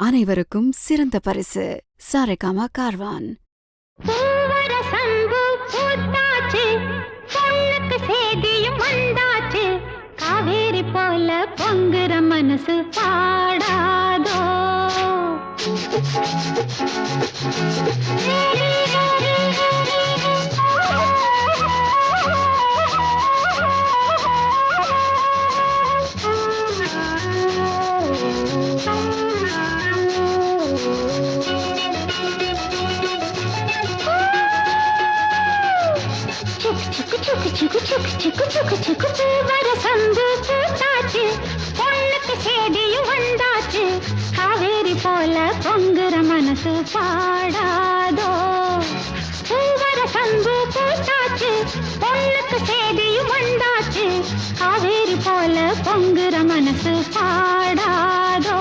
அனைவருக்கும் சிறந்த பரிசு சாரேகாமா கார்வான். காவேரி போல பொங்குற மனசு பாடாதோ. காவேரி போல பொங்குற மனசு பாடாதோ. பூவர சந்து பூத்தாச்சு, பொண்ணுக்கு சேதியும் வந்தாச்சு. காவேரி போல பொங்குற மனசு பாடாதோ.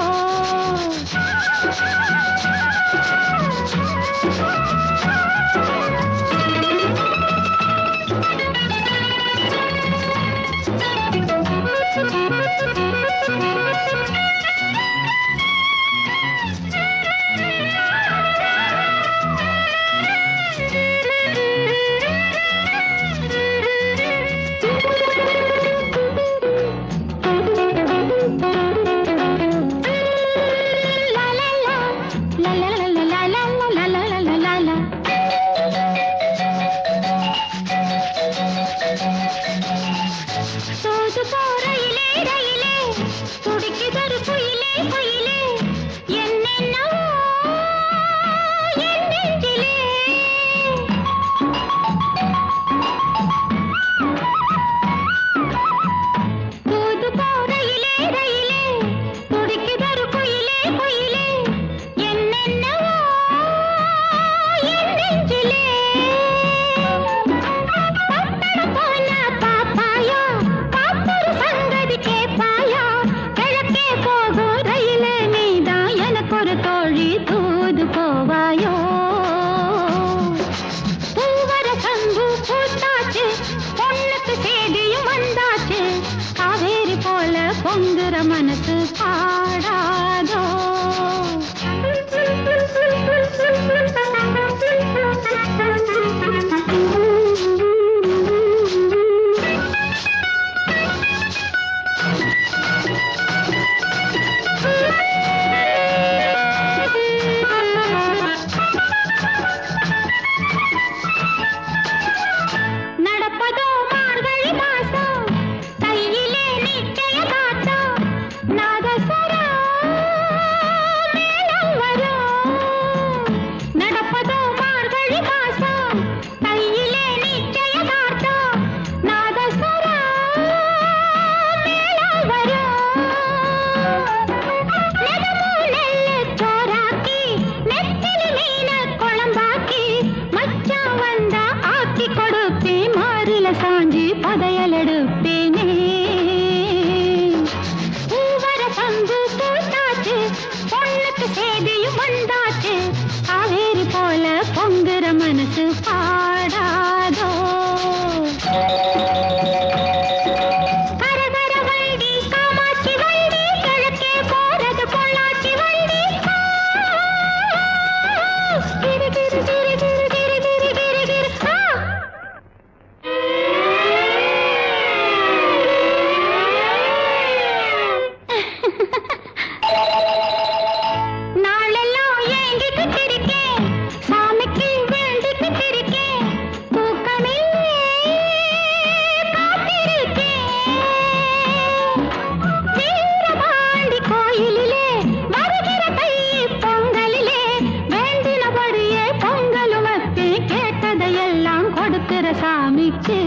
பொங்குற மனசு பாடாதோ. நடப்பதோ மார்கழி மாசம், கையிலே நிச்சய காத்தம். நாதஸ்வரம் மேளம் வரும். நடப்பதோ மார்கழி மாசம், கையிலே நிச்சய காத்தம். நாதஸ்வரம் மேளம் வரும். நெதமோ நெல்லு சோறாக்கி, நெத்திலி மீன குழம்பாக்கி, மச்சான் வந்தா ஆக்கி கொடுப்பேன். மாறில சாஞ்சி பதையல் எடுப்பேனே. பூவர சந்து பூத்தாச்சு, பொண்ணுக்கு சேதியும் வந்தாச்சு. காவேரி போல பொங்குற மனசு பாடாதோ. கரகர வண்டி காமாட்சி வண்டி, கிழக்கே போறது பொள்ளாச்சி வண்டி. கிரு கிரு கிரு கிரு கிரு கிரு கிரு கிரு. நாளெல்லாம் ஏங்கிக்கிட்டு இருக்கேன், சாமிக்கு வேண்டிக்கிட்டு இருக்கேன். தூக்கமில்லை காத்திருக்கேன். வீரபாண்டி கோயிலிலே வருகிற தை பொங்கலிலே, வேண்டினபடியே பொங்கலும் வைப்பேன். கேட்டதையெல்லாம் கொடுக்கிற சாமிக்கு.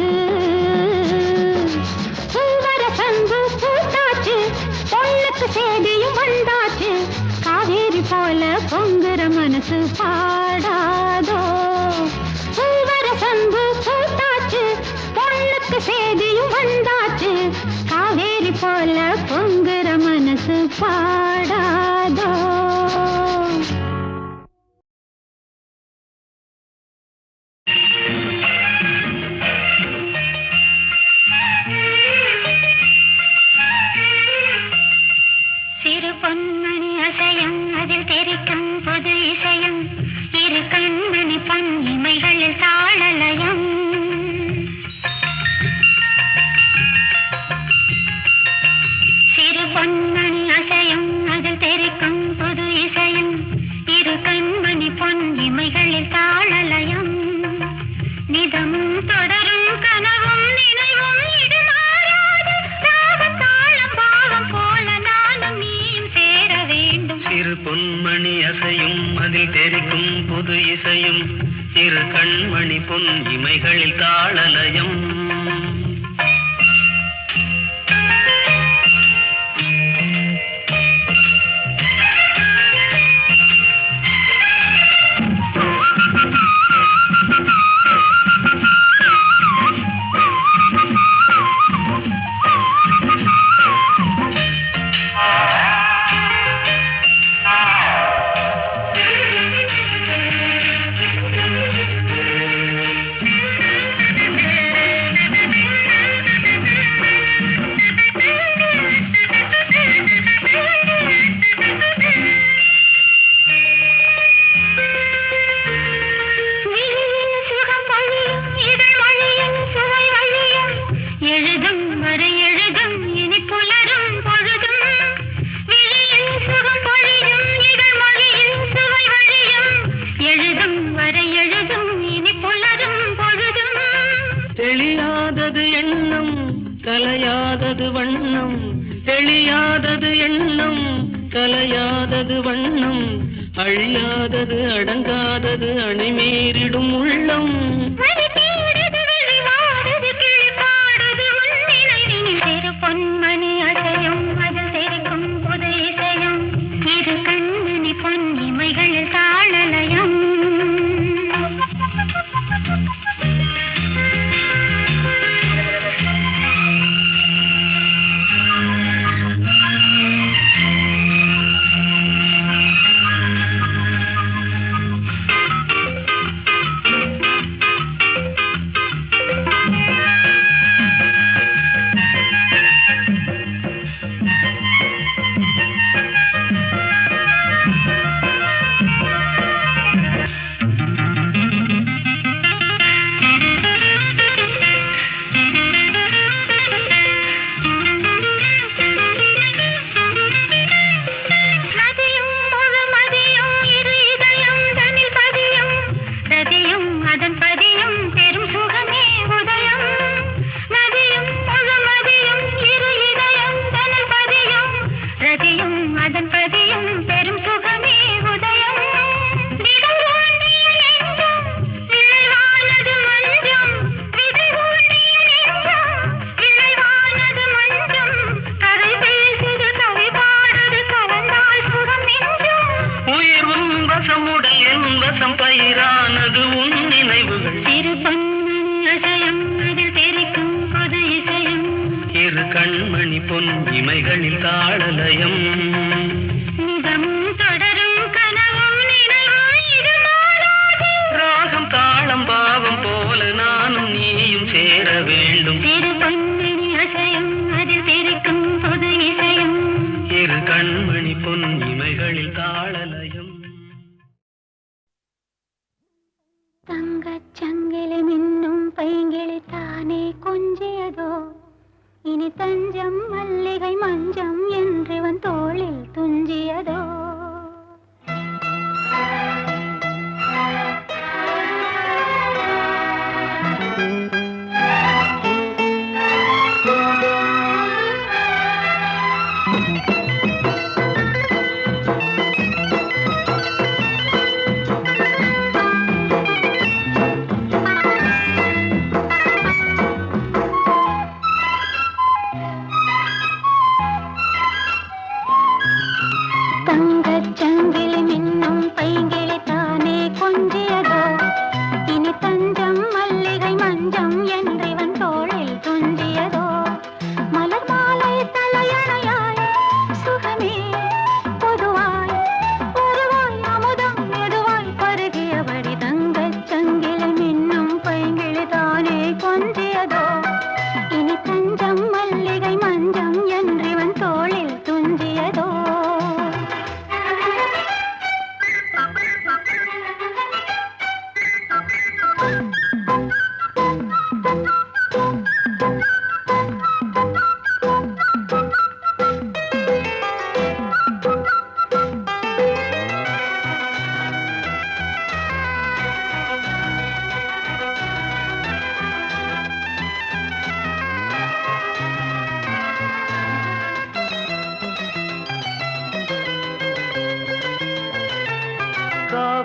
பூவர சந்து பூத்தாச்சு, பொண்ணுக்கு சேதியும் வந்தாச்சு. காவேரி போல பொங்குற மனசு பாடாதோ. பூவர சந்து பூத்தாச்சு, பொண்ணுக்கு சேதியும் வந்தாச்சு. காவேரி போல பொங்குற மனசு பாடாதோ. சிறு பொன்மணி அசையும் அதில் தெரிக்கும் புது இசையும் இரு கண்மணி பொன் இமைகளில் தாளலயம் சிறு பொன்மணி அசையும் அதில் தெரிக்கும் புது இசையும் இரு கண்மணி பொன் இமைகளில் தாளலயம் நிதமும் தொடரும் கனவும் நினைவும் இது மாறாது ராகம் தாளம் பாவம் போல நானும் நீயும் சேர வேண்டும் சிறு பொன்மணி அசையும் அதில் தெரிக்கும் புது இசையும் இரு கண்மணி பொன் இமைகளில் தாளலயம் தெளியாதது எண்ணம் கலையாதது வண்ணம் தெளியாதது எண்ணம் கலையாதது வண்ணம் அழியாதது அடங்காதது அணிமீறிடும் உள்ளம் பொன்மணி அசையும் அது தெரிக்கும் புது இசையும் இரு கண்மணி பொன் இமைகளில் தாளலயம் பயிரானது உன் நினைவுகள் இரு பொன்மணி அசையும் அதில் தெரிக்கும் புது இசையும் இரு கண்மணி பொன் இமைகளில் தாளலயம் நிதமும் தொடரும் கனவும் நினைவும் இது மாறாது ராகம் தாளம் பாவம் போல நானும் நீயும் சேர வேண்டும் இரு பொன்மணி அசையும் அதில் தெரிக்கும் புது இசையும் இரு கண்மணி பொன் இமைகளில் தாளலயம் தங்கச் சங்கிலி மின்னும் பைங்கிளி தானே கொஞ்சியதோ இனி தஞ்சம் மல்லிகை மஞ்சம் என்றவன் தோளில் துஞ்சியதோ தங்கச்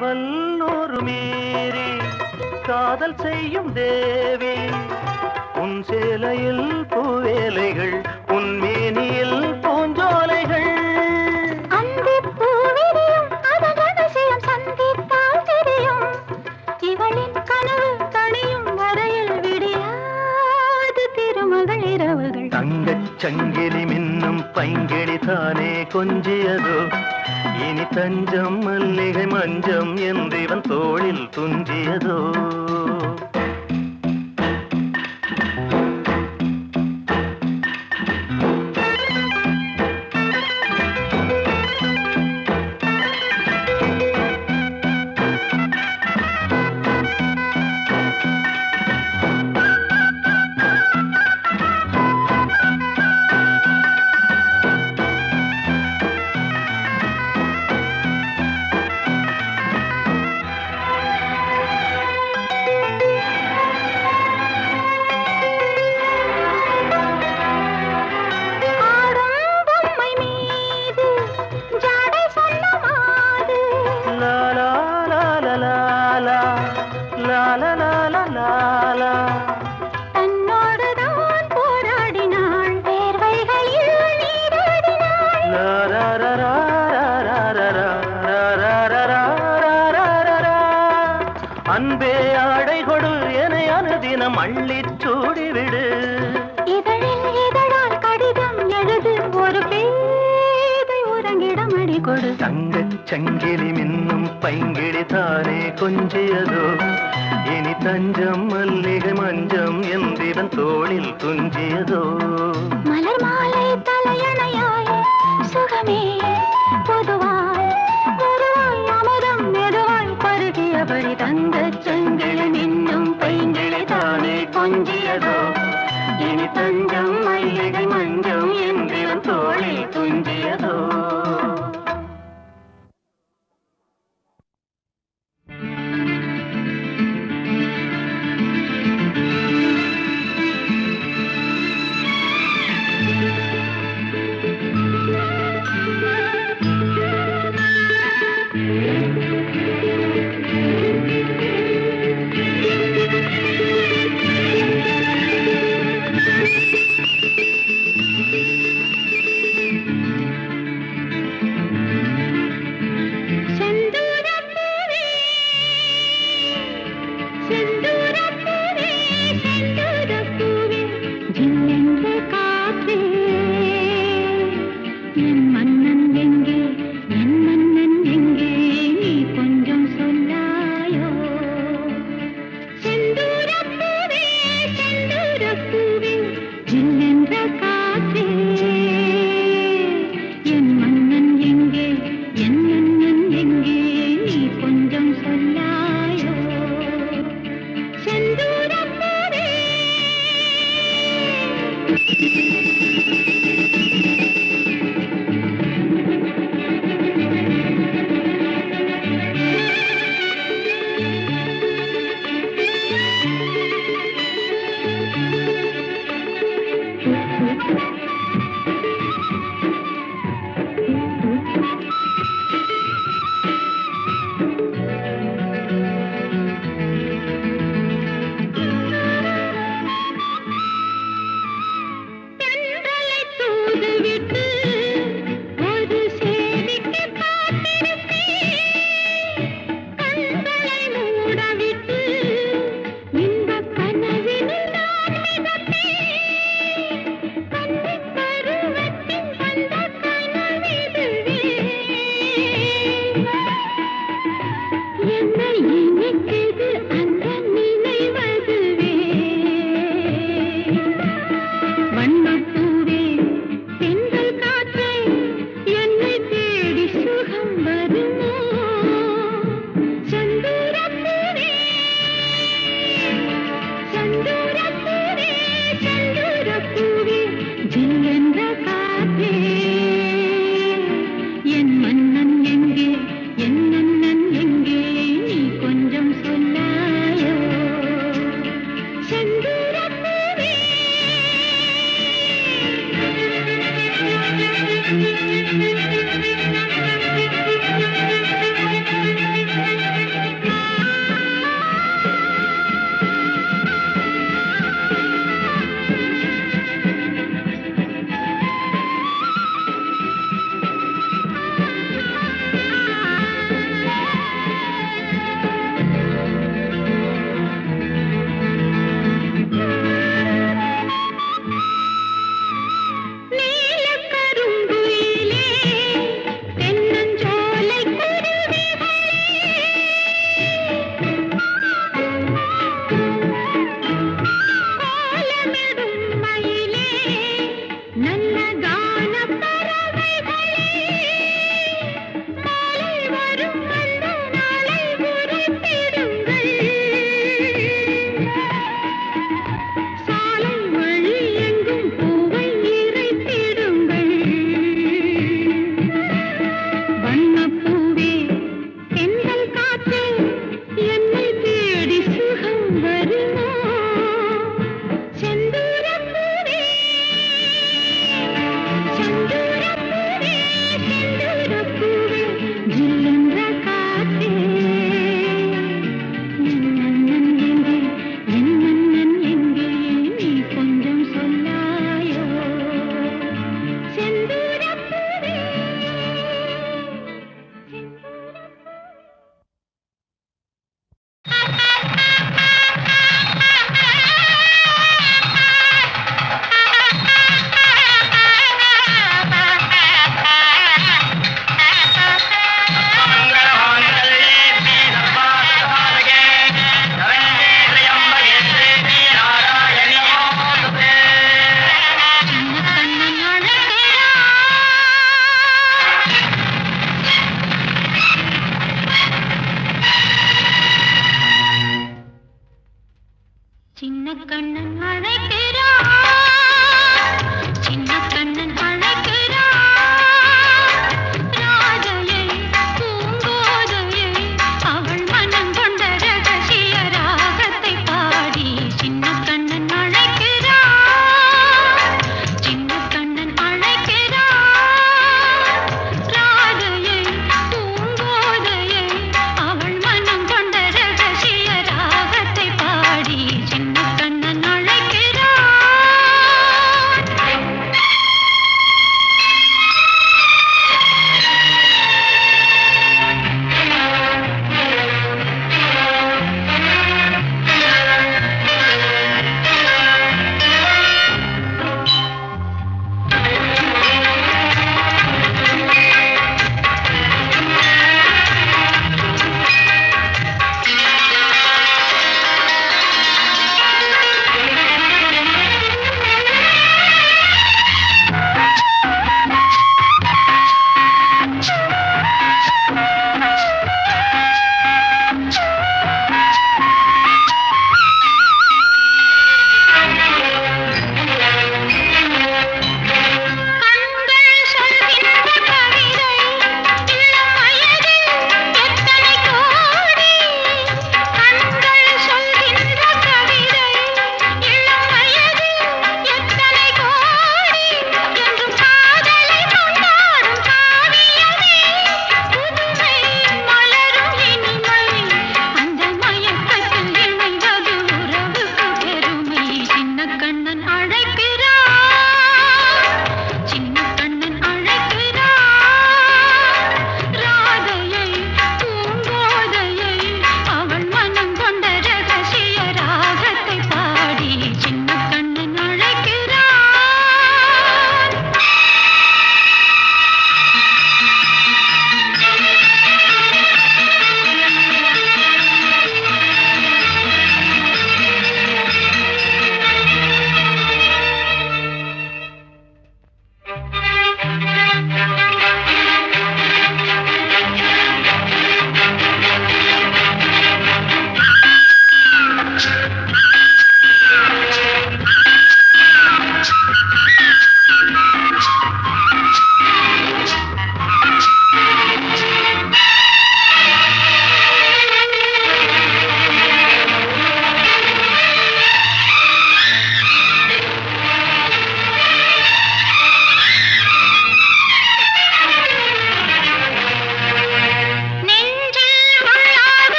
காவல் நூறு மீறி காதல் செய்யும் தேவி உன் சேலையில் பூவேலைகள் உன் மேனியில் பூஞ்சோலைகள் இவளின் கனவு தனியும் வரையில் விடியாது திருமகள் இரவுகள் தங்கச் சங்கிலி மின்னும் பைங்கிளி தானே கொஞ்சியதோ இனி தஞ்சம் மல்லிகை மஞ்சம் என்றிவன் தோளில் துஞ்சியதோ அன்பே ஆடை கொடு என அனுதினம் அள்ளிச் சூடிவிடு இதழில் இதழால் கடிதம் எழுது ஒரு பேதை உறங்கிடம் அடி கொடு தங்கச் சங்கிலி மின்னும் பைங்கிளி தானே கொஞ்சியதோ இனி தஞ்சம் மல்லிகை மஞ்சம் என்றிவன் தோளில் துஞ்சியதோ மலர் மாலை தலையணையாய் சுகமே பொதுவாய் பொதுவாய் அமுதம் மெதுவாய் பருகியபடி தங்கச் சங்கிலி மின்னும் பைங்கிளி தானே கொஞ்சியதோ இனி தஞ்சம் மல்லிகை மஞ்சம் என்றிவன் தோளில் துஞ்சியதோ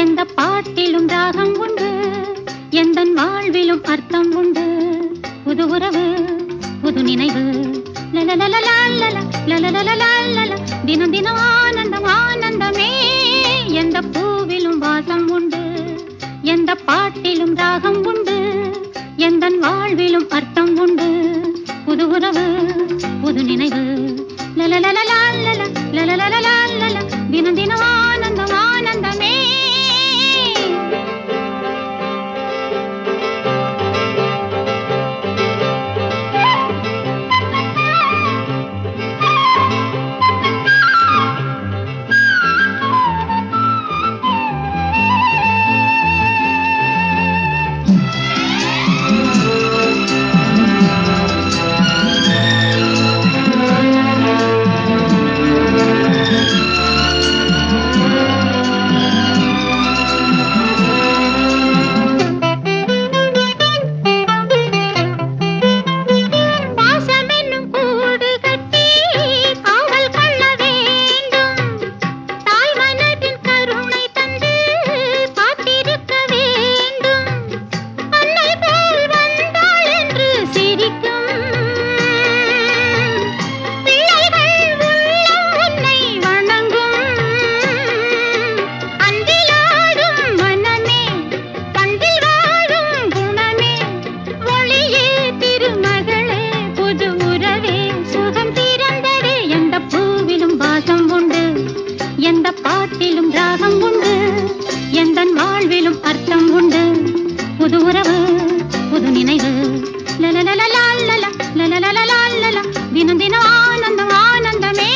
எந்த பாட்டிலும் ராகம் உண்டு, எந்தன் வாழ்விலும் அர்த்தம் உண்டு. புது உறவு, புது நினைவு, தினம் தினம் ஆனந்தம் ஆனந்தமே. எந்த பூவிலும் வாசம் உண்டு, எந்த பாட்டிலும் ராகம் உண்டு, எந்தன் வாழ்விலும் அர்த்தம் உண்டு. புது உறவு, புது நினைவு, தினம் தினம் ஆனந்தம் ஆனந்தமே. தினம் தினம் ஆனந்தம் ஆனந்தமே. பாட்டிலும் ராகம் உண்டு, எந்தன் வாழ்விலும் அர்த்தம் உண்டு. புது உறவு, புது நினைவு, தினம் தினம் ஆனந்தம் ஆனந்தமே.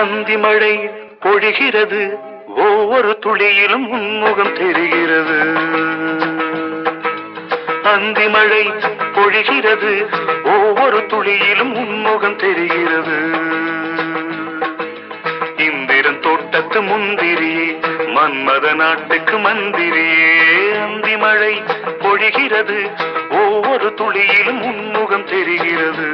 அந்தி மழை பொழிகிறது, ஒவ்வொரு துளியிலும் உன்முகம் தெரிகிறது. அந்தி மழை பொழிகிறது, ஒவ்வொரு துளியிலும் உன்முகம் தெரிகிறது. இந்திரன் தோட்டத்து முந்திரியே மன்மத நாட்டுக்கு மந்திரியே. அந்தி மழை பொழிகிறது, ஒவ்வொரு துளியிலும் உன்முகம் தெரிகிறது.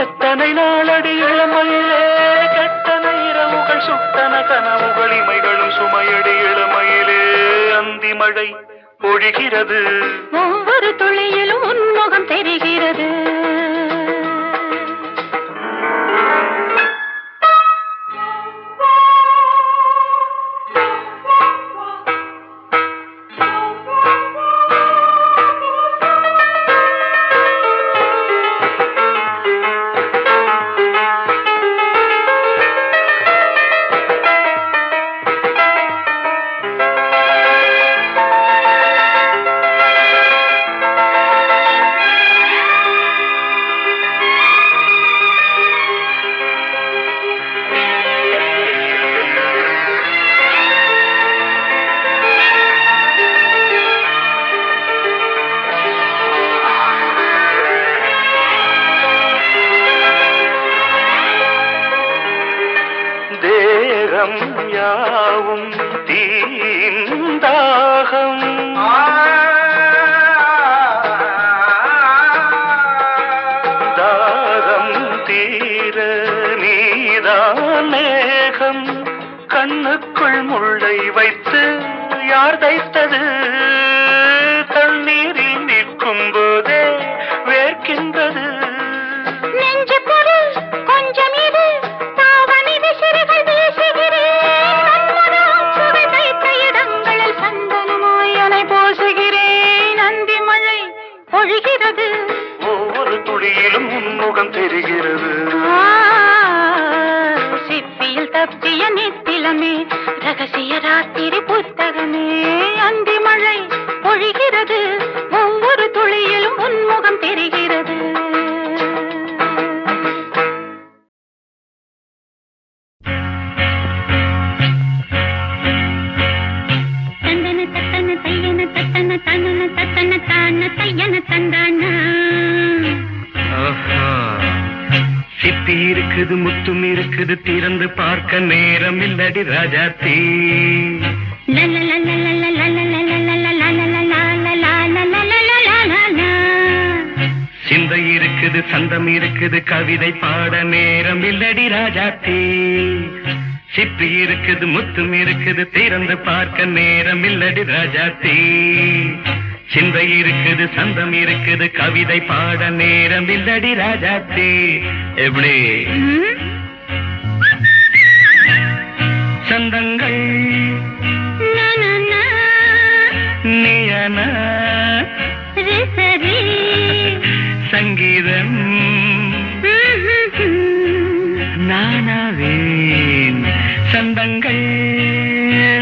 எத்தனை நாளடி இளமையிலே கெட்டன இரவுகள் சுட்டன கனவுகள் இமைகளும் சுமையடி இளமையிலே. அந்தி மழை பொழிகிறது, ஒவ்வொரு துளியிலும் உன்முகம் தெரிகிறது. தேகம் யாவும் தீந்தாகம், தாகம் தீர நீதான் மேகம். கண்ணுக்குள் முள்ளை வைத்து யார் தைத்தது? தண்ணீரில் நிற்கும் போதே வேர்க்கின்றது. நெஞ்சு பொருள் கொஞ்சம் இது, தாவணி விசிறிகள் வீசுகிறேன். மன்மதம் சுவை தைத்த இடங்களில் சந்தனமாய் அலை போசுகிறேன். அந்தி மழை பொழிகிறது, ஒவ்வொரு துளியிலும் உன்முகம் தெரிகிறது. சிப்பியில் தப்பிய நித்திலமே, ரகசிய ராத்திரி புத்தகமே. அந்தி மழை பொழிகிறது, ஒவ்வொரு துளியிலும் உன்முகம் தெரிகிறது. தந்தன தத்தன தையன தத்தன தனன தத்தன தான தையன தந்தானா. சிப்பி இருக்குது, முத்தும் இருக்குது, திறந்து பார்க்க நேரம் இல்லடி ராஜாத்தி. சிந்தை இருக்குது, சந்தம் இருக்குது, கவிதை பாட நேரம் இல்லடி ராஜாத்தி. சிப்பி இருக்குது, முத்தும் இருக்குது, திறந்து பார்க்க நேரம் இல்லடி ராஜாத்தி. சிந்தை இருக்குது, சந்தம் இருக்குது, கவிதை பாட நேரம் இல்லடி ராஜாத்தி. எப்படி சந்தங்கள் நீயன சங்கீதம் நானாவேன். சந்தங்கள்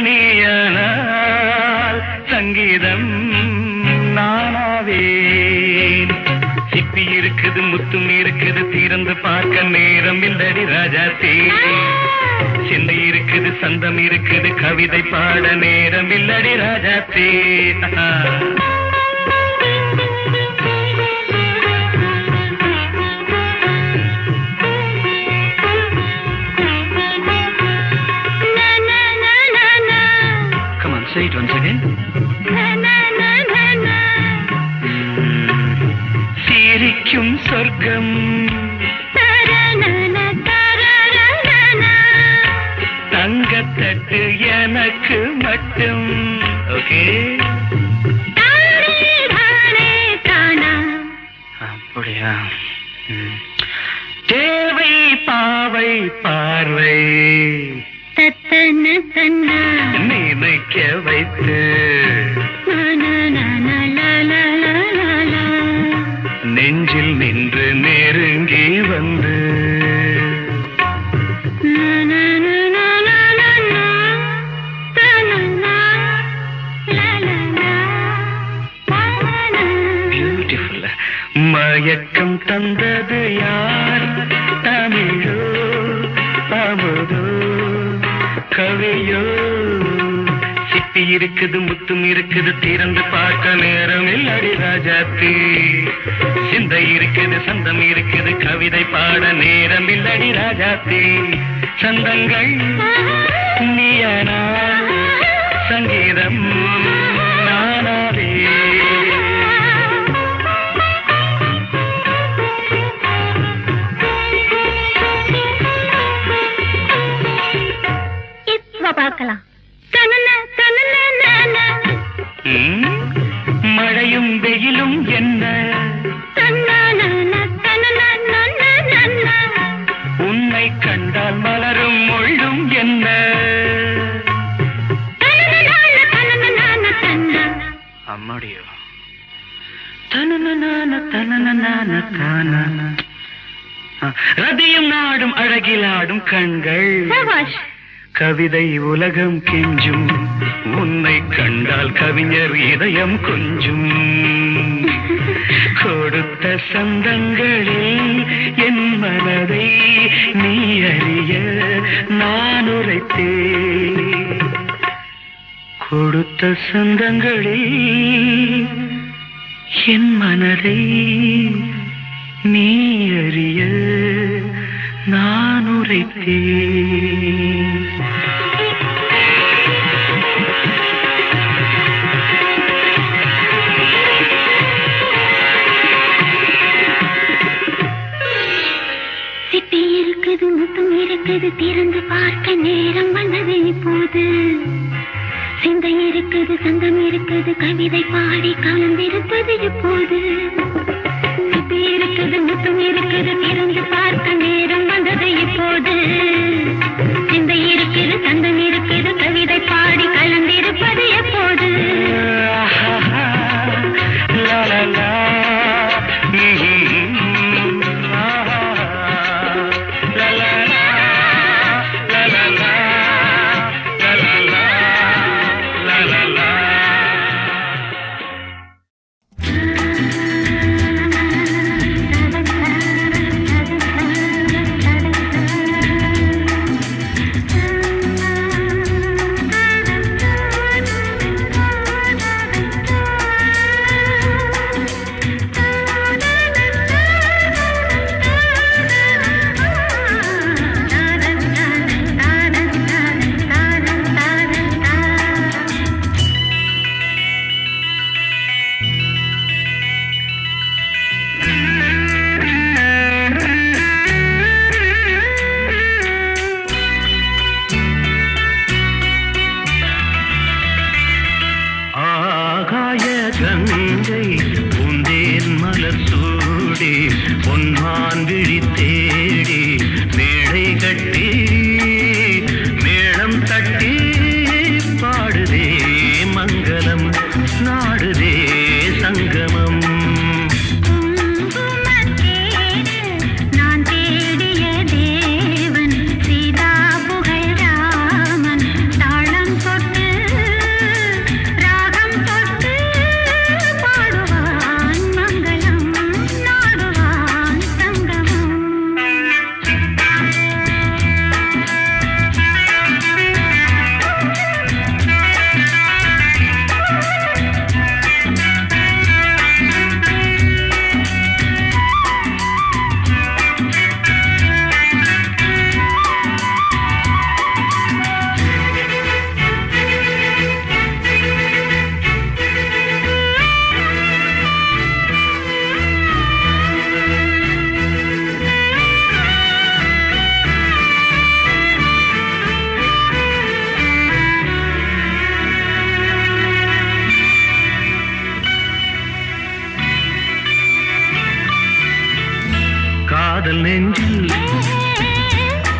நீயனால் சங்கீதம் நானாவேன். சிப்பி இருக்குது, முத்தும் இருக்குது, திறந்து பார்க்க நேரம் இல்லடி ராஜாத்தி. சிந்தை இருக்குது, சந்தம் இருக்குது, கவிதை பாட நேரம் இல்லடி ராஜாத்தி. na உனக்கு மட்டும். ஓகே, அப்படியா? தேவை பாவை பார்வை நினைக்க வைத்து நெஞ்சில் நின்று நெருங்கி வந்து பியூட்டிஃபுல். மயக்கம் தந்தது யார்? தமிழோ அமுதோ கவியோ? சிப்பி இருக்குது, முத்தும் இருக்குது, திறந்து பார்க்க நேரம் இல்லடி ராஜாத்தி. சிந்தை இருக்குது, சந்தம் இருக்குது, கவிதை பாட நேரம் இல்லடி ராஜாத்தி. சந்தங்கள் நீயனா, சங்கீதம் நானாவே. பார்க்கலாம். மழையும் வெயிலும் என்ன, உன்னை கண்டால் மலரும் மொழியும் என்ன. அம்மாடியோ ரதியும் நாடும் அழகிலாடும் கண்கள், கவிதை உலகம் கெஞ்சும். உன்னை கண்டால் கவிஞர் இதயம் கொஞ்சும். கொடுத்த சந்தங்களில் என் மனதை நீ அறிய நான் உரைத்தேன். கொடுத்த சந்தங்களில் என் மனதை நீ அறிய நான் உரைத்தேன். சிப்பி இருக்குது, முத்தும் இருக்குது, திறந்து பார்க்க நேரம் வந்தது இப்போது. சிந்தை இருக்குது, சங்கம் இருக்குது, கவிதை பாடி கலந்திருப்பது இப்போது. சிப்பி இருக்குது, முத்தும் இருக்குது, திறந்து பார்க்க நேரம் வந்தது இப்போது. சிந்தை இருக்குது, சங்கம் இருக்குது, கவிதை பாடி கலந்திருப்பது எப்போது.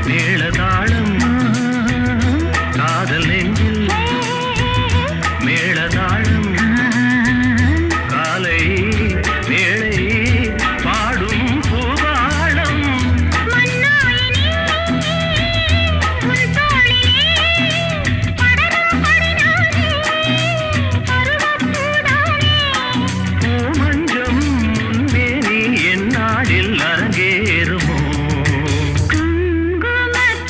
மேளதாளம் காதல் நெஞ்சில் மேளதாளம் காலை வேளை பாடும் பூபாளம் பூமஞ்சம் முன்மேனி என்னாடில் அரங்கேறுமோ குங்குமத்தேரில்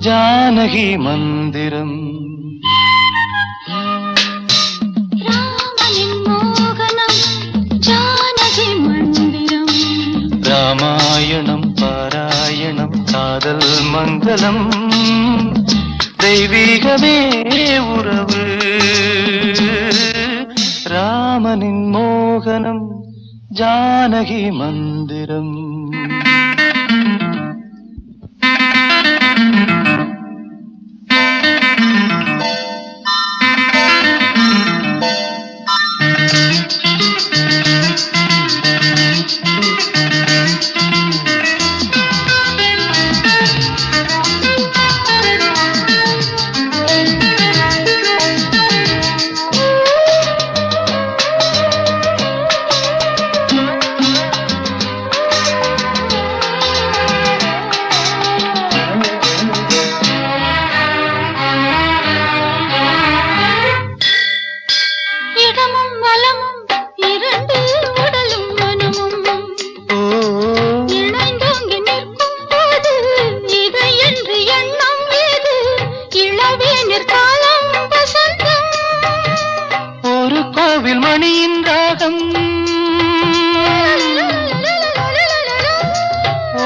ஜானகி மந்திரம். ராமனின் மோகனம் ஜானகி மந்திரம். ராமாயணம் பாராயணம் காதல் மங்களம் தெய்வீகமே உறவு. ராமனின் மோகனம் ஜானகி மந்திரம்.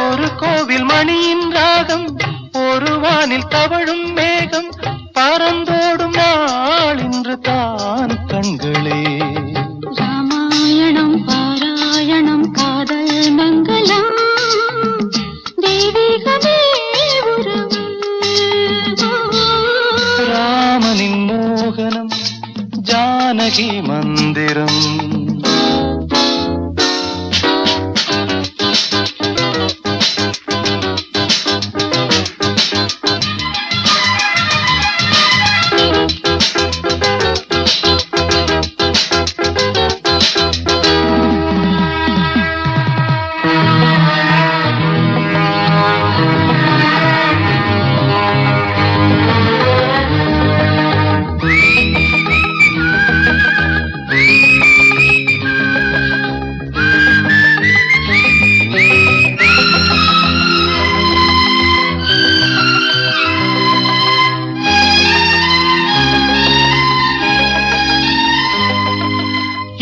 ஒரு கோவில் மணியின் ராகம் ஒரு வானில் தவழும் மேகம் பறந்தோடும் நாள் இன்று தான் கண்களே. ராமாயணம் பாராயணம் காதல் மங்களம் தெய்வீகமே உறவு. ராமனின் மோகனம் ஜானகி மந்திரம்.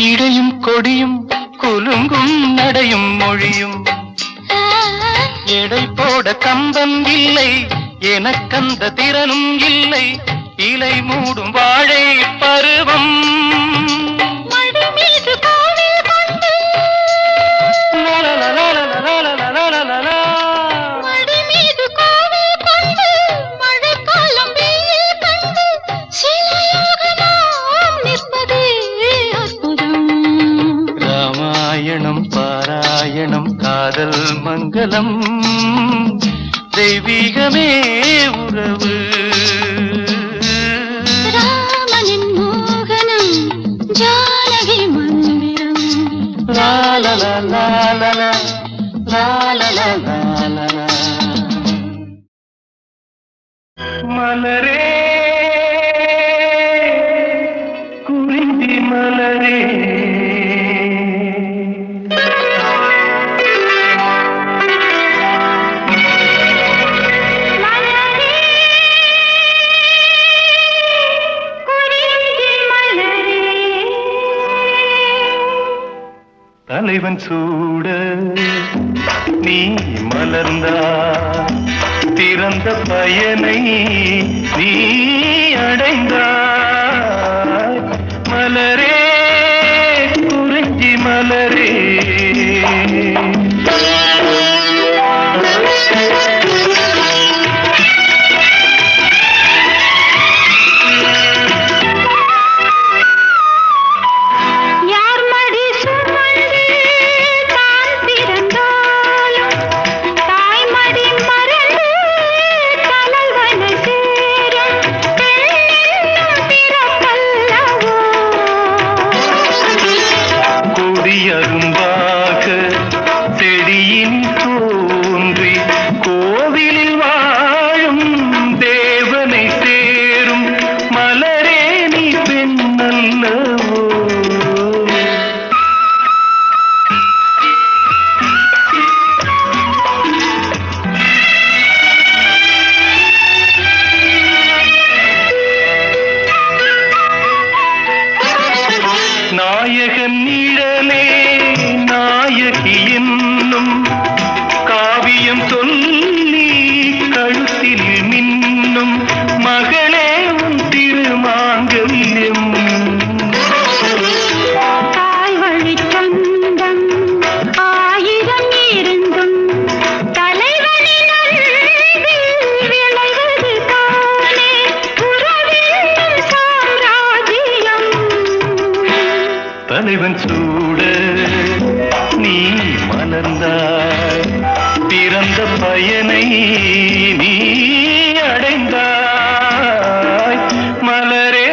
இடையும் கொடியும் குலுங்கும் நடையும் மொழியும் எடை போட கம்பம் இல்லை எனக்கந்த திறனும் இல்லை. இலை மூடும் வாழை பருவம் ராமாயணம் பாராயணம் காதல் மங்களம் தெய்வீகமே உறவு. ராமனின் மோகனம் ஜானகி மந்திரம். லாலலா லாலலா லாலலா லாலலா. மலரே குறிஞ்சி மலரே தலைவன் சூட நீ மலர்ந்தா திறந்த பயனை நீ அடைந்தாய். மலரே குறிஞ்சி மலரே அரும்பாக செடியின் தோன்றி கோவிலில் வாழும் தேவனை சேரும் மலரே நீ பெண்ணல்லவோ. நாயகன் நிழலே நாயகி என்னும் காவியம் சொல்லி கழுத்தில் மின்னும் மகளே உன் திருமாங்கல்யம் தாய் வழி சொந்தம் ஆயிரம் இருந்தும் தலைவனின் அன்பில் விளைவது தானே உறவின் சாம்ராஜ்யம். தலைவன் சூட நீ மலர்ந்தாய் பிறந்த பயனை நீ அடைந்தாய் மலரே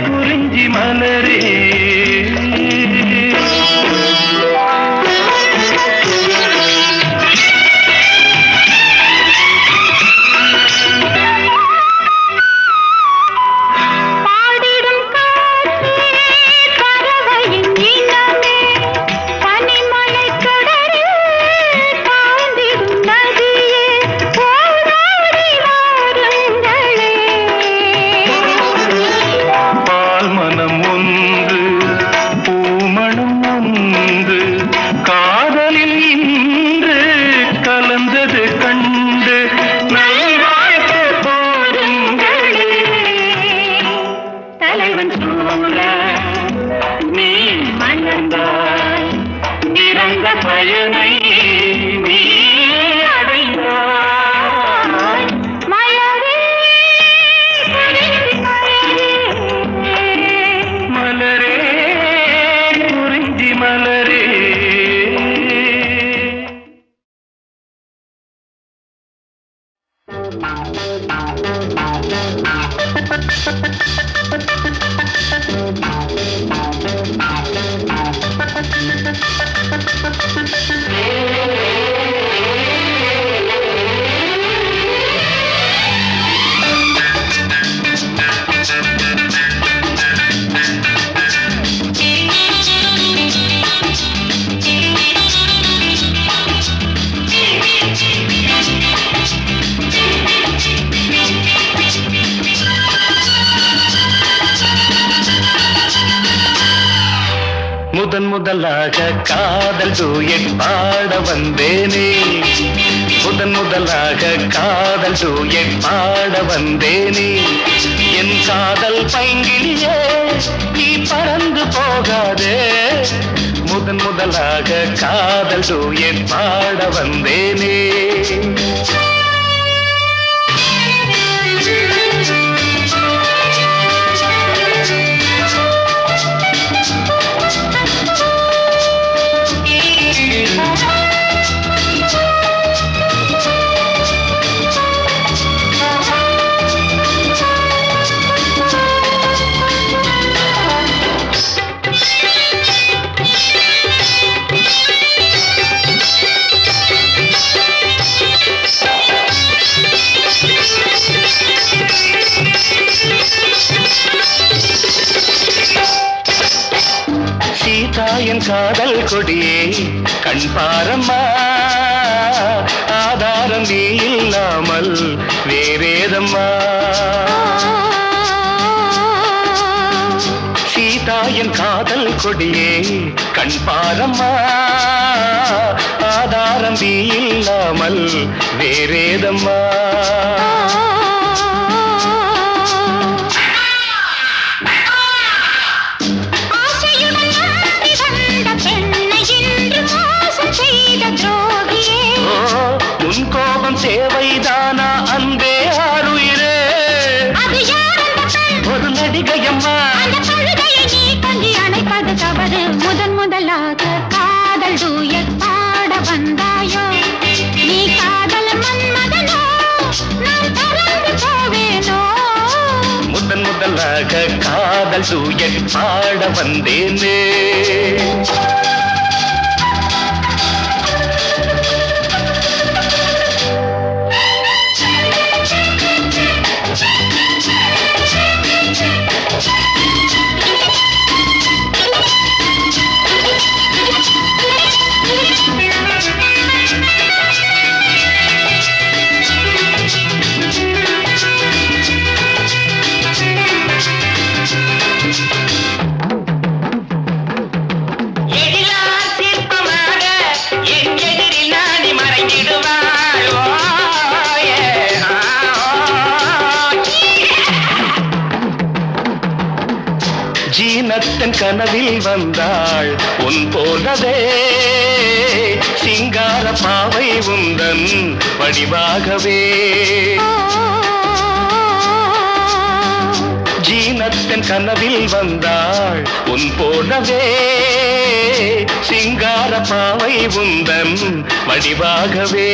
குறிஞ்சி மலரே பாடிடும் காற்றே பறவையின் இனமே பனிமலை கடலில் பாய்ந்திடும் நதியே ஓடாடி வாருங்களே. பால் மனம் ஒன்று பூமணம் ஒன்று காதலில் இன்று கலந்தது கண்டு நல்வாழ்த்து போருங்களே. தலைவன் சூழ நீ மலர்ந்தாய் பிறந்த பயனை நீ அடைந்தாய் மலரே குறிஞ்சி மலரே. மலரே குறிஞ்சி மலரே. முதன் முதலாக காதல் டூயட் பாட வந்தேனே முதன் முதலாக காதல் டூயட் பாட வந்தேனே என் காதல் பைங்கிலியே நீ பறந்து போகாதே முதன் முதலாக காதல் டூயட் பாட வந்தேனே சீதாயன் காதல் கொடியே கண் பாரம்மா ஆதாரம் நீ இல்லாமல் வேறேதம்மா சீதாயன் காதல் கொடியே கண் பாரம்மா ஆதாரம் நீ இல்லாமல் வேறேதம்மா உன் கோபம் சேவைதானா அன்பே ஆருயிரே ஒரு நடிகையம்மா அணைப்பது தவறு முதன் முதலாக காதல் டூயட் பாட வந்தாயோ நீ காதல் மன்மதனோ நான் பறந்து போவேனோ முதன் முதலாக காதல் டூயட் பாட வந்தேனே ஜீனத்தன் கனவில் வந்தாள் உன் போலவே சிங்கார பாவை உந்தன் வடிவாகவே ஜீனத்தன் கனவில் வந்தாள் உன் போலவே சிங்கார பாவை உந்தன் வடிவாகவே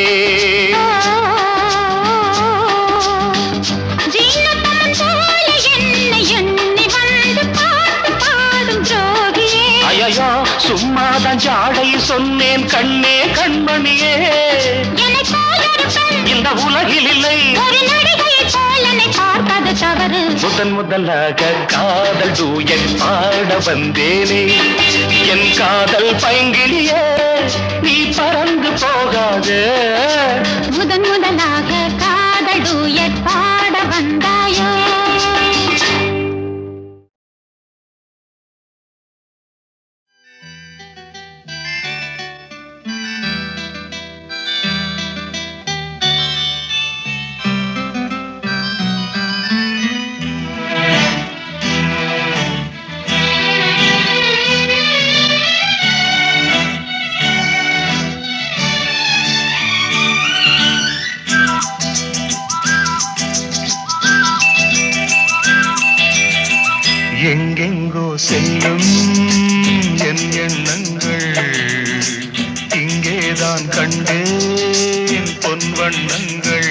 ஐயோ சும்மாதான் ஜாடை சொன்னேன் கண்ணே கண்மணியே இந்த உலகில் இல்லை முதன் முதலாக காதல் டூயட் பாட வந்தேனே என் காதல் பைங்கிலியே நீ பறந்து போகாது முதன் முதலாக காதல் டூயட் பாட வந்தாயோ எங்கெங்கோ செல்லும் என் எண்ணங்கள் இங்கேதான் கண்டேன் பொன் வண்ணங்கள்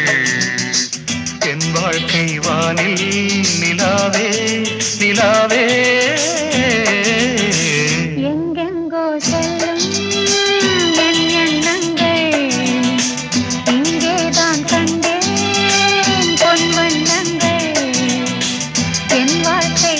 என் வாழ்க்கை வானில் நிலாவே நிலாவே எங்கெங்கோ செல்லும் என் எண்ணங்கள் இங்கேதான் கண்டேன் பொன் வண்ணங்கள் என் வாழ்க்கை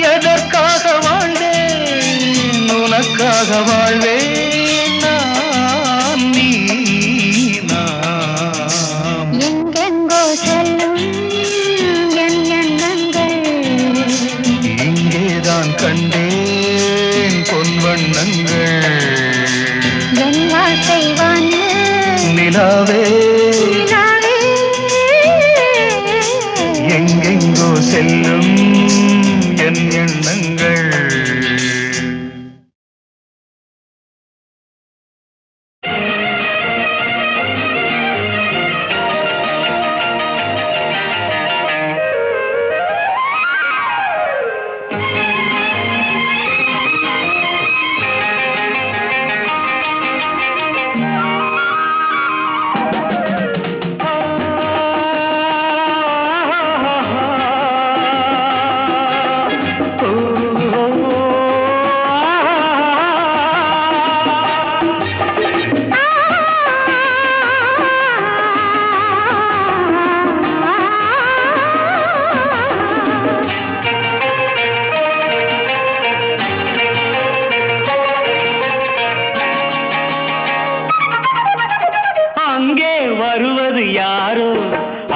எதற்காக வாழ்ந்தேன் உனக்காக வாழ வாழ்வே நான் நீ நாம் எங்கெங்கோ செல்லும் என் எண்ணங்கள் இங்கேதான் கண்டேன் பொன்வண்ணங்கள் என் வாழ்க்கை வானு நிலாவே நிலாவே எங்கெங்கோ செல்லும் என் எண்ணங்கள்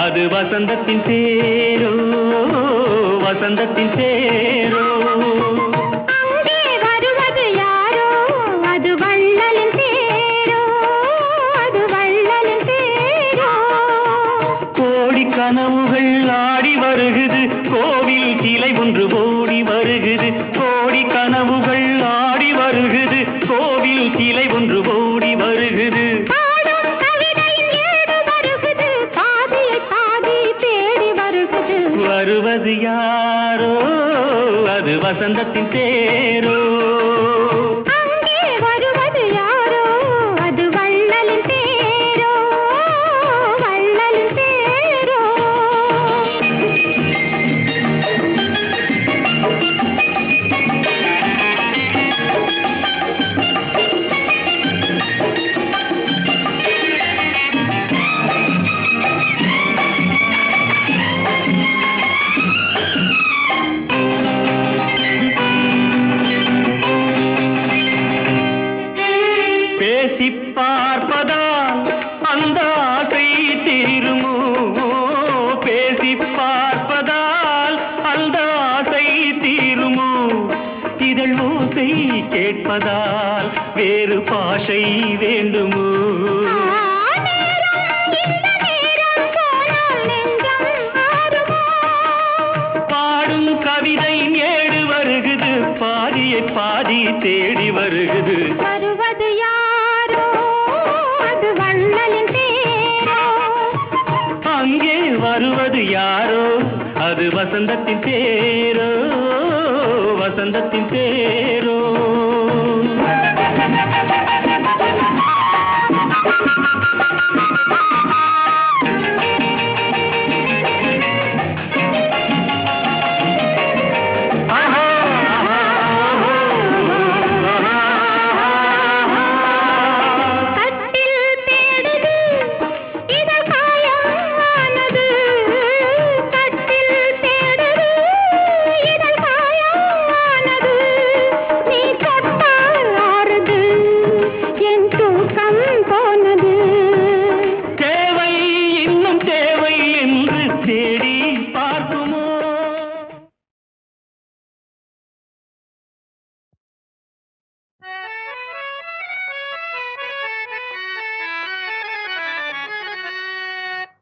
அது வசந்தத்தின் தேரோ வசந்தத்தின் தேரோ அங்கே வருவது யாரோ அது வள்ளலின் தேரோ அது வள்ளலின் தேரோ கோடி கனவுகள் ஆடி வருகுது கோவில் சிலை ஒன்று ஓடி வருகுது கோடி கனவுகள் ஆடி வருகுது கோவில் சிலை ஒன்று ஓடி வருகுது வருவது யாரோ அது வசந்தத்தின் தேரோ அங்கே வருவது யாரோ அது வள்ளலின் தேரோ வள்ளலின் தேரோ பார்ப்பதால் அந்த ஆசை தீருமோ பேசி பார்ப்பதால் அந்த ஆசை தீருமோ இதழ் ஓசை கேட்பதால் வேறு பாஷை வேண்டுமோ பாடும் கவிதை ஏடு வருகுது பாதியை பாதி தேடி வருகுது வருவது யாரோ அது வள்ளலின் தேரோ அங்கே வருவது யாரோ அது வசந்தத்தின் தேரோ வசந்தத்தின் தேரோ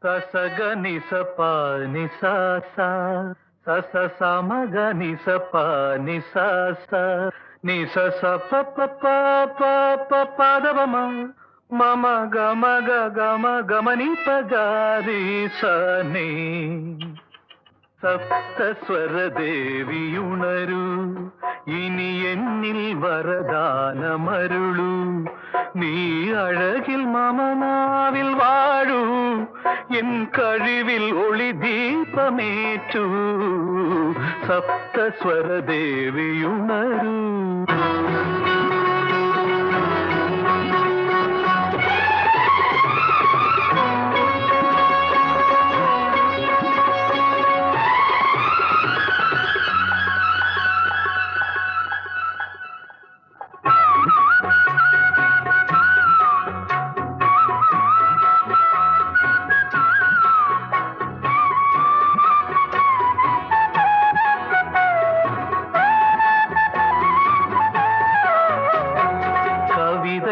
சசகனி சபானி சாசா சச சமகனி சபானி சாசா நி சச பதவமா மம கம கம கமனி பகாரி சனி സപ്തസ്വര ദേവിയുണരൂ ഇനി എന്നിൽ വരദാനമരുളൂ നീ അഴകിൽ മമനാവിൽ വാഴൂ എൻ കഴിവിൽ ഒളി ദീപമേറ്റൂ സപ്തസ്വര ദേവിയുണരൂ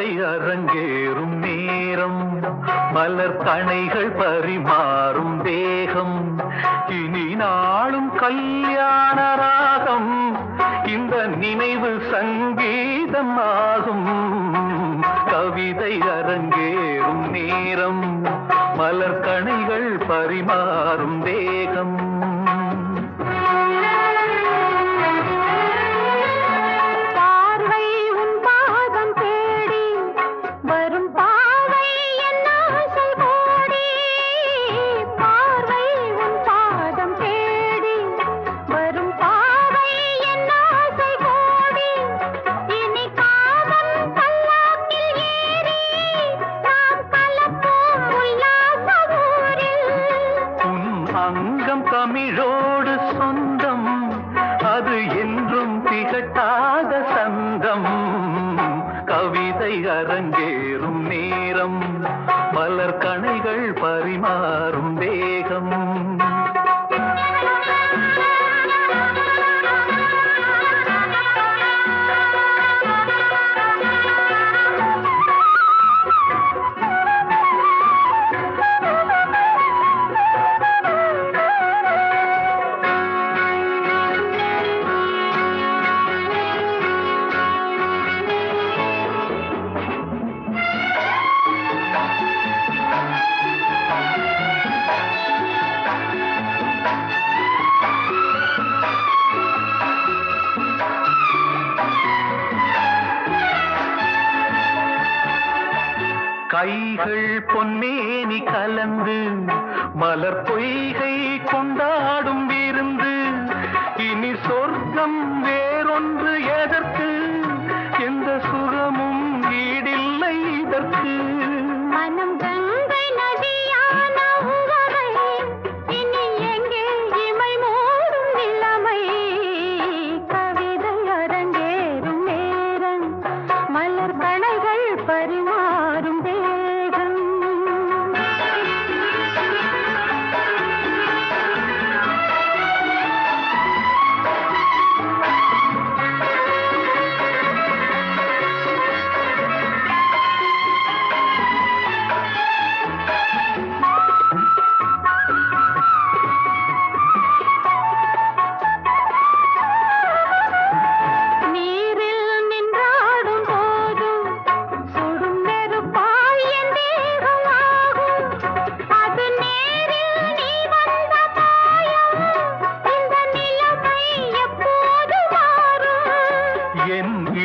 கவிதை அரங்கேறும் நேரம் மலர் கணைகள் பரிமாறும் தேகம் இனி நாளும் கல்யாண ராகம் இந்த நினைவு சங்கீதமாகும் கவிதை அரங்கேறும் நேரம் மலர் கணைகள் பரிமாறும் தேகம் தமிழோடு சொந்தம் அது என்றும் திகட்டாத சந்தம் கவிதை அரங்கேறும் நேரம் மலர் கணைகள் பரிமாறும் தேகம் கைகள் பொன்னேனி கலந்து மலர் பொய்கை கொண்டாடும் விருந்து இனி சொர்க்கம் வேறொன்று எதற்கு எந்த சுகமும் ஈடில்லை இதற்கு மனம் கங்கை நதியான உவரை இனி எங்கே இமை மூடும் இளமை கவிதை அரங்கேறும் நேரம் மலர் கணைகள் பரிமாறும்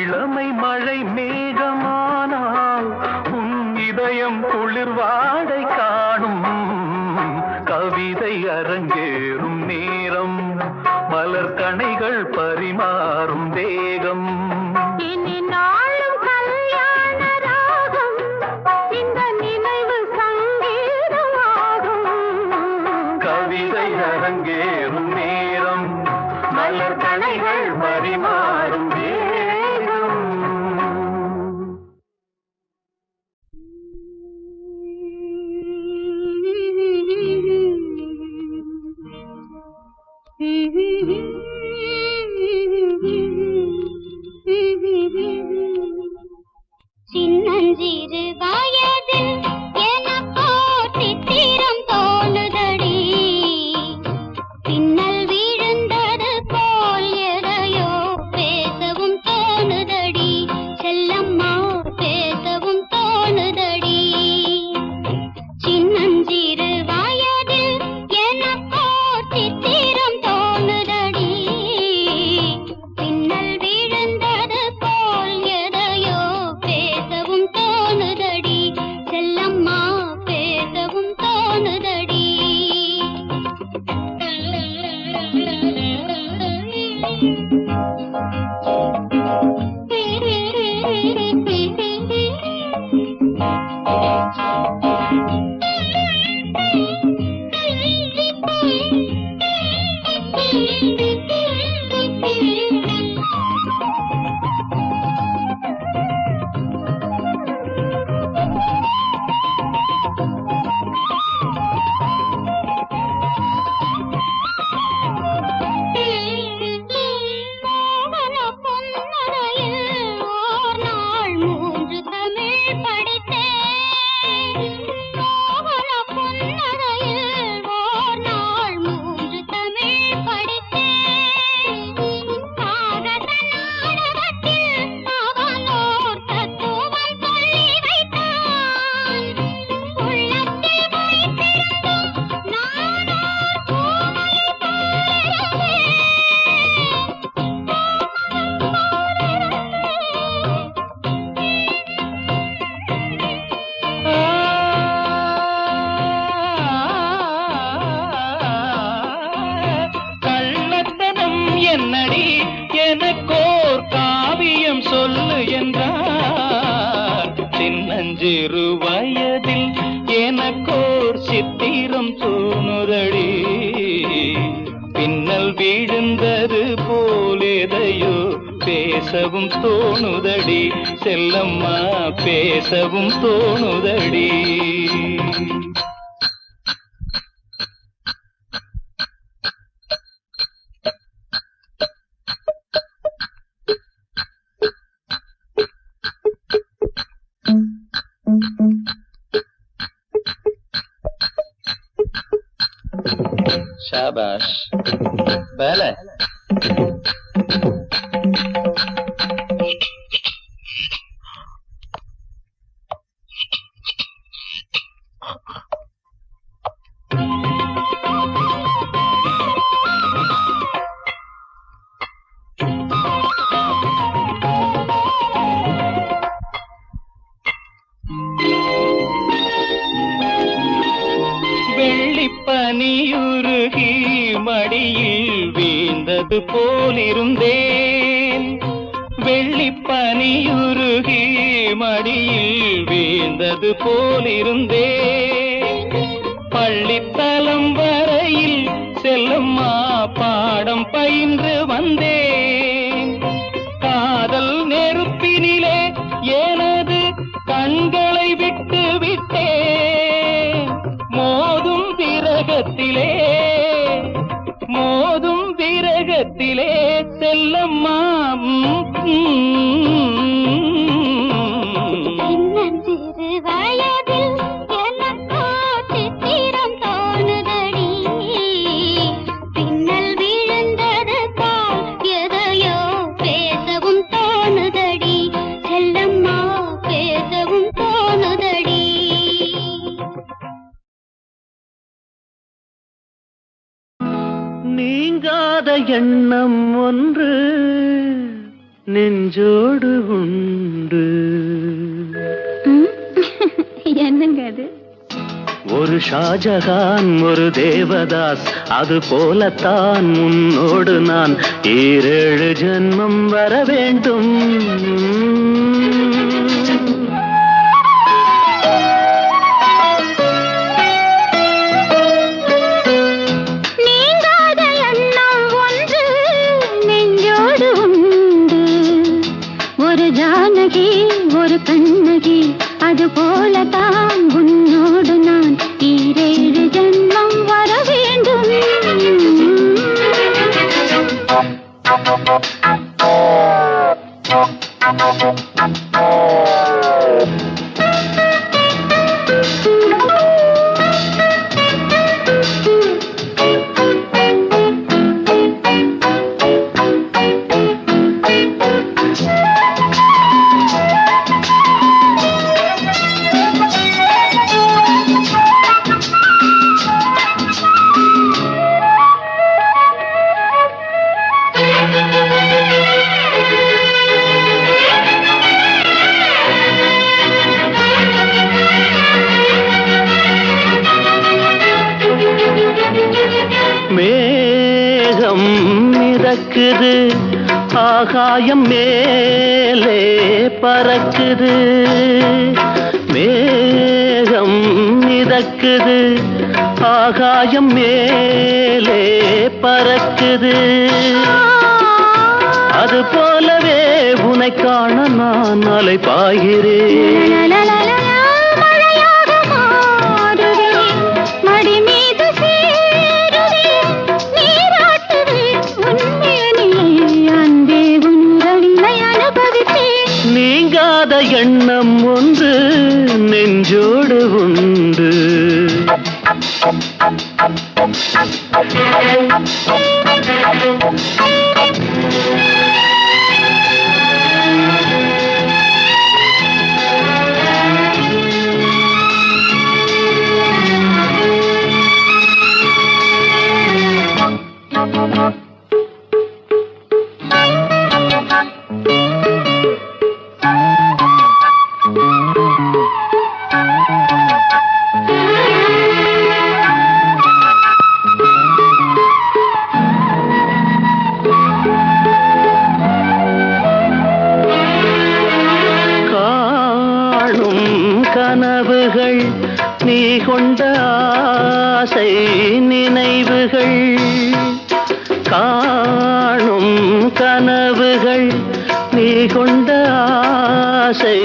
இளமை மழை மேகமானால் உன் இதயம் குளிர்வாடை காணும் கவிதை அரங்கேறும் நேரம் மலர் கணைகள் பரிமாறும் தேகம் இனி நாளும் கல்யாண ராகம் இந்த நினைவு சங்கீதமாகும் கவிதை அரங்கேறும் நேரம் மலர் கணைகள் பரிமாறும் தேகம் சின்னஞ்சிறு வயதில் எனக்கோ சித்திரம் தோணுதடி பின்னல் விழுந்தது போல் எதையோ பேசவும் தோணுதடி செல்லம்மா பேசவும் தோணுதடி சின்னஞ்சிறு வயதில் எனக்கோ சித்திரம் தோணுதடி பின்னல் விழுந்தது போல் எதையோ பேசவும் தோணுதடி சிறு வயதில் எனக்கோர் சித்திரம் தோணுதடி, பின்னல் விழுந்தது போலேதையோ பேசவும் தோணுதடி, செல்லம்மா பேசவும் தோணுதடி. ஷாபாஷ் பேல. வெள்ளிப்பனியுருகி மடியில் வீழ்ந்தது போலிருந்தேன், வெள்ளிப்பனியுருகி மடியில் வீழ்ந்தது போலிருந்தேன். பள்ளித்தலம் வரையில் செல்லம்மா பாடம் பயின்று வந்தேன், காதல் நெருப்பினிலே எனது கண்களை விட்டு விட்டேன். மோதும் விரகத்திலே செல்லம்மா சிறு வயதில் எனக்கோ சித்திரம் தோணுதடி, பின்னல் விழுந்தது போல் எதையோ பேசவும் தோணுதடி, செல்லம்மா பேசவும் தோணுதடி. நீங்காத எண்ணம் ஒன்று நெஞ்சோடு உண்டு. என்னங்க அது? ஒரு ஷாஜகான் ஒரு தேவதாஸ், அது போலத்தான் உன்னோடு நான் 7 ஜென்மம் வர வேண்டும். ஜானகி ஒரு கண்ணகி, அது போலதான் உன்னோடு நான் 7 ஜென்மம் வர வேண்டும். மேகம் மிதக்குது, ஆகாயம் மேலே பறக்குது. மேகம் மிதக்குது, ஆகாயம் மேலே பறக்குது. அது போலவே உன்னை காண நான் அலை பாய்கிறேன். நீங்காத எண்ணம் ஒன்று நெஞ்சோடு உண்டு. காணும் கனவுகள் நீ கொண்ட ஆசை நினைவுகள் காணும் கனவுகள் நீ கொண்ட ஆசை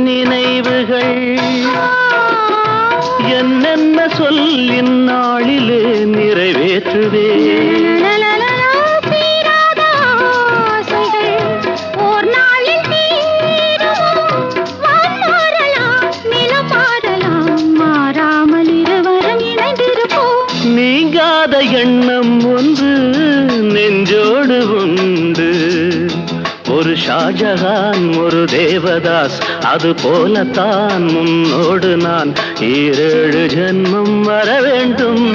நினைவுகள் என்னென்ன சொல்லின் நாளிலே நிறைவேற்றுவே நீங்காத எண்ணம் ஒன்று நெஞ்சோடு உண்டு ஒரு ஷாஜகான் ஒரு தேவதாஸ் அது போலத்தான் முன்னோடு நான் 7 ஜென்மம் வர வேண்டும்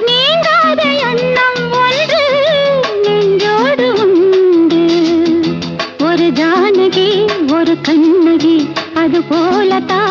நீங்காத எண்ணம் ஒன்று நெஞ்சோடு உண்டு ஒரு ஜானகி ஒரு கண்ணகி அது போலத்தான்